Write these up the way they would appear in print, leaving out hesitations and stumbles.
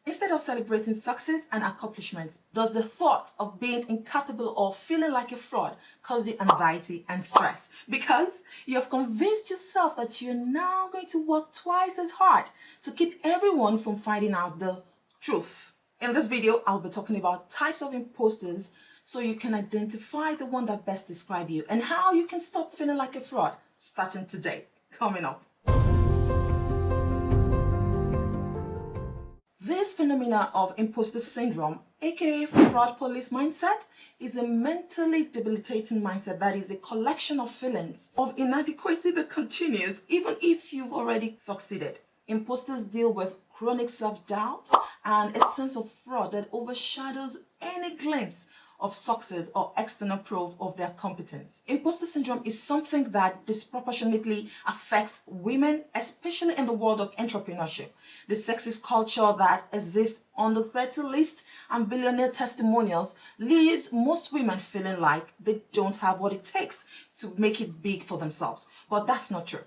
Instead of celebrating success and accomplishments, does the thought of being incapable or feeling like a fraud cause you anxiety and stress? Because you have convinced yourself that you're now going to work twice as hard to keep everyone from finding out the truth. In this video, I'll be talking about types of imposters so you can identify the one that best describes you and how you can stop feeling like a fraud starting today. Coming up. This phenomenon of imposter syndrome, aka fraud police mindset, is a mentally debilitating mindset that is a collection of feelings of inadequacy that continues even if you've already succeeded. Imposters deal with chronic self-doubt and a sense of fraud that overshadows any glimpse of success or external proof of their competence. Imposter syndrome is something that disproportionately affects women, especially in the world of entrepreneurship. The sexist culture that exists on the 30 list and billionaire testimonials leaves most women feeling like they don't have what it takes to make it big for themselves. But that's not true.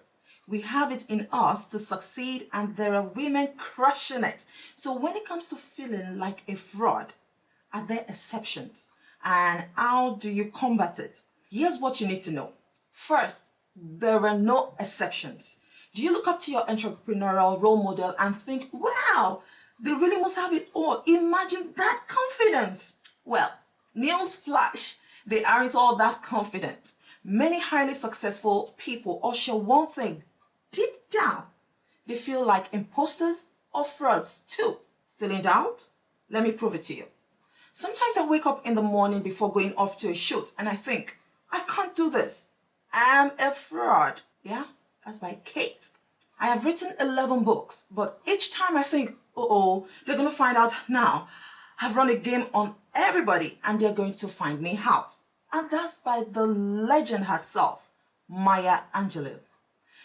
We have it in us to succeed, and there are women crushing it. So when it comes to feeling like a fraud, are there exceptions? And how do you combat it? Here's what you need to know. First, there are no exceptions. Do you look up to your entrepreneurial role model and think, wow, they really must have it all? Imagine that confidence. Well, news flash, they aren't all that confident. Many highly successful people all share one thing. Deep down, they feel like imposters or frauds too. Still in doubt? Let me prove it to you. Sometimes I wake up in the morning before going off to a shoot and I think, I can't do this. I'm a fraud. Yeah, that's by Kate. I have written 11 books, but each time I think, they're going to find out now. I've run a game on everybody and they're going to find me out. And that's by the legend herself, Maya Angelou.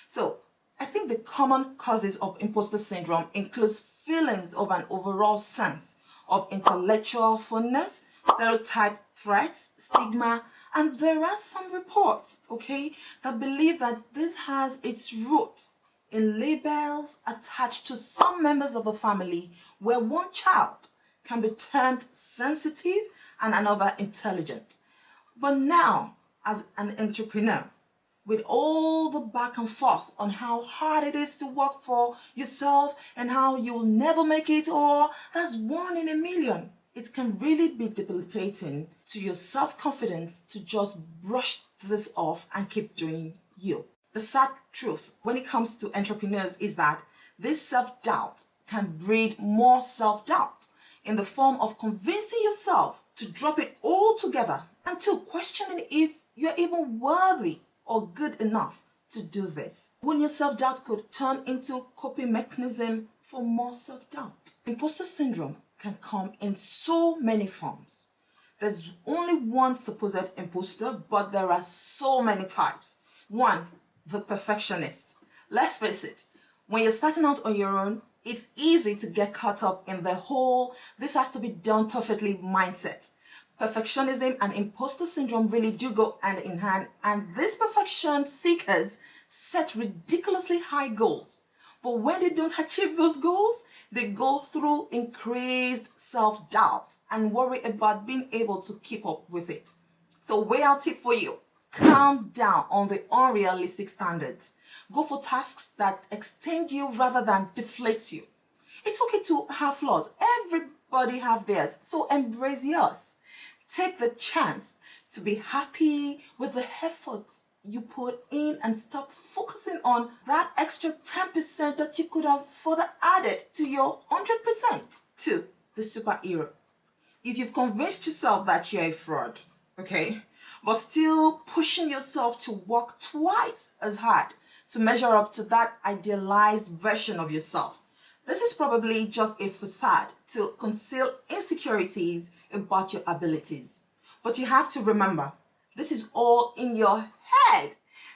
So I think the common causes of imposter syndrome includes feelings of an overall sense of intellectual fullness, stereotype threats, stigma, and there are some reports, that believe that this has its roots in labels attached to some members of the family where one child can be termed sensitive and another intelligent. But now, as an entrepreneur, with all the back and forth on how hard it is to work for yourself and how you'll never make it, or that's 1 in a million. It can really be debilitating to your self-confidence to just brush this off and keep doing you. The sad truth when it comes to entrepreneurs is that this self-doubt can breed more self-doubt in the form of convincing yourself to drop it all together and to questioning if you're even worthy or good enough to do this. When your self-doubt could turn into coping mechanism for more self-doubt. Imposter syndrome can come in so many forms. There's only one supposed imposter, but there are so many types. 1, the perfectionist. Let's face it, when you're starting out on your own, it's easy to get caught up in the whole this has to be done perfectly mindset. Perfectionism and imposter syndrome really do go hand in hand, and these perfection seekers set ridiculously high goals. But when they don't achieve those goals, they go through increased self-doubt and worry about being able to keep up with it. So way out tip for you. Calm down on the unrealistic standards. Go for tasks that extend you rather than deflate you. It's okay to have flaws. Everybody have theirs, so embrace yours. Take the chance to be happy with the effort you put in and stop focusing on that extra 10% that you could have further added to your 100%. 2, the superhero. If you've convinced yourself that you're a fraud, but still pushing yourself to work twice as hard to measure up to that idealized version of yourself, this is probably just a facade to conceal insecurities about your abilities. But you have to remember, this is all in your head.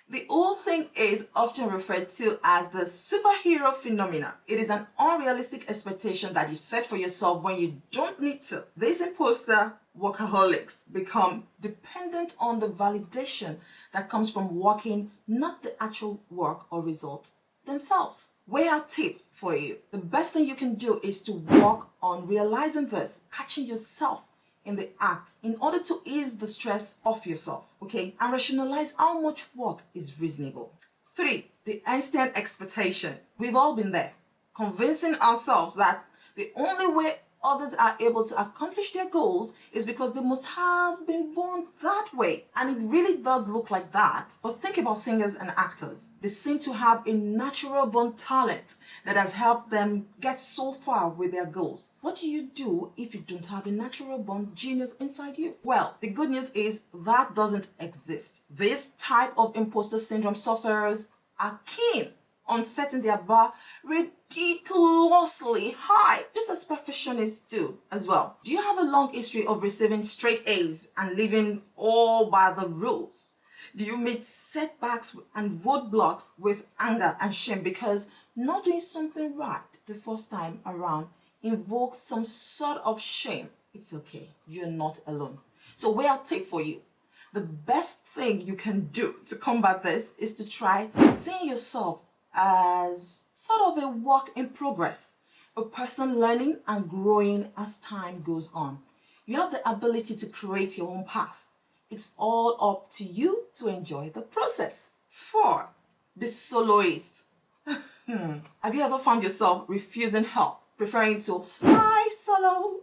The whole thing is often referred to as the superhero phenomena. It is an unrealistic expectation that you set for yourself when you don't need to. These imposter workaholics become dependent on the validation that comes from working, not the actual work or results themselves. Way out tip for you. The best thing you can do is to work on realizing this, catching yourself in the act in order to ease the stress off yourself, okay? And rationalize how much work is reasonable. 3, the Einstein expectation. We've all been there, convincing ourselves that the only way others are able to accomplish their goals is because they must have been born that way. And it really does look like that. But think about singers and actors. They seem to have a natural born talent that has helped them get so far with their goals. What do you do if you don't have a natural born genius inside you? Well, the good news is that doesn't exist. This type of imposter syndrome sufferers are keen on setting their bar ridiculously high, just as perfectionists do as well. Do you have a long history of receiving straight A's and living all by the rules? Do you meet setbacks and roadblocks with anger and shame because not doing something right the first time around invokes some sort of shame? It's okay, you're not alone. So way I'll take for you. The best thing you can do to combat this is to try seeing yourself as sort of a work in progress, a person learning and growing as time goes on. You have the ability to create your own path. It's all up to you to enjoy the process. 4, the soloist. Have you ever found yourself refusing help, preferring to fly solo?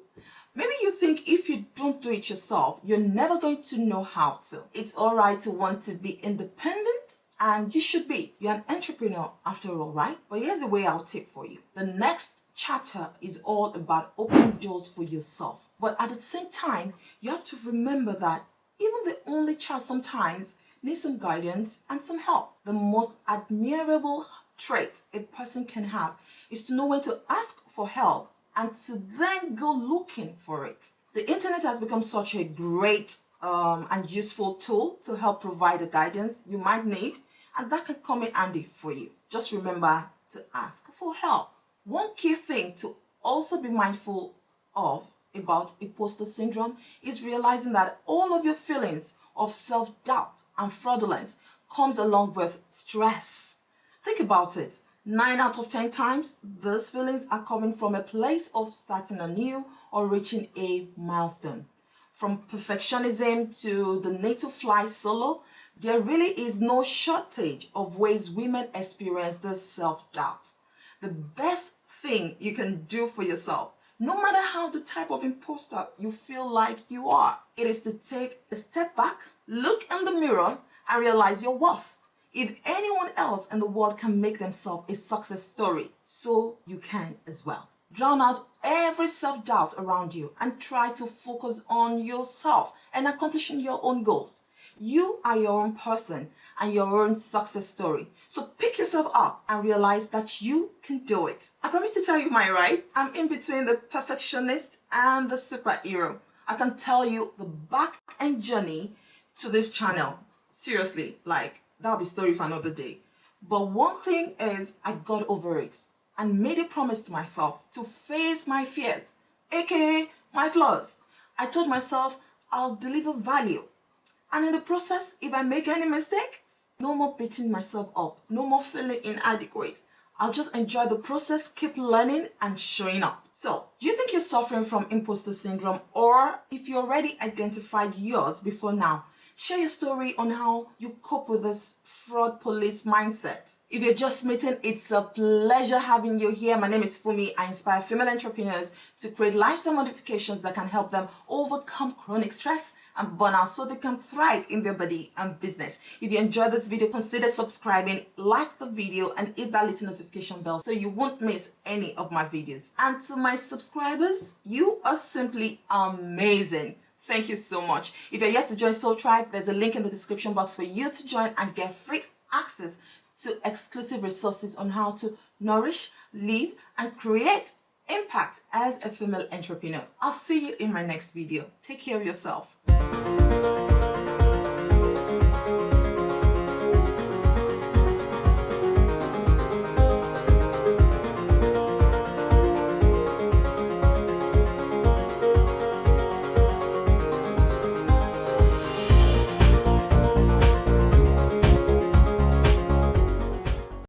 Maybe you think if you don't do it yourself, you're never going to know how to. It's all right to want to be independent, and you should be. You're an entrepreneur after all, right? But here's the way I'll tip for you. The next chapter is all about opening doors for yourself. But at the same time, you have to remember that even the only child sometimes needs some guidance and some help. The most admirable trait a person can have is to know when to ask for help and to then go looking for it. The internet has become such a great and useful tool to help provide the guidance you might need, and that can come in handy for you. Just remember to ask for help. One key thing to also be mindful of about imposter syndrome is realizing that all of your feelings of self-doubt and fraudulence comes along with stress. Think about it. 9 out of 10 times, those feelings are coming from a place of starting anew or reaching a milestone. From perfectionism to the need to fly solo, there really is no shortage of ways women experience this self-doubt. The best thing you can do for yourself, no matter how the type of imposter you feel like you are, it is to take a step back, look in the mirror, and realize your worth. If anyone else in the world can make themselves a success story, so you can as well. Drown out every self-doubt around you and try to focus on yourself and accomplishing your own goals. You are your own person and your own success story. So pick yourself up and realize that you can do it. I promise to tell you my right. I'm in between the perfectionist and the superhero. I can tell you the back end journey to this channel. Seriously, that'll be a story for another day. But one thing is, I got over it and made a promise to myself to face my fears, aka my flaws. I told myself I'll deliver value. And in the process, if I make any mistakes, no more beating myself up, no more feeling inadequate. I'll just enjoy the process, keep learning and showing up. So, do you think you're suffering from imposter syndrome, or if you already identified yours before now, share your story on how you cope with this fraud police mindset. If you're just meeting, it's a pleasure having you here. My name is Fumi. I inspire female entrepreneurs to create lifestyle modifications that can help them overcome chronic stress and burnout so they can thrive in their body and business. If you enjoyed this video, consider subscribing, like the video, and hit that little notification bell so you won't miss any of my videos. And to my subscribers, you are simply amazing. Thank you so much. If you're yet to join Soul Tribe, there's a link in the description box for you to join and get free access to exclusive resources on how to nourish, live, and create impact as a female entrepreneur. I'll see you in my next video. Take care of yourself.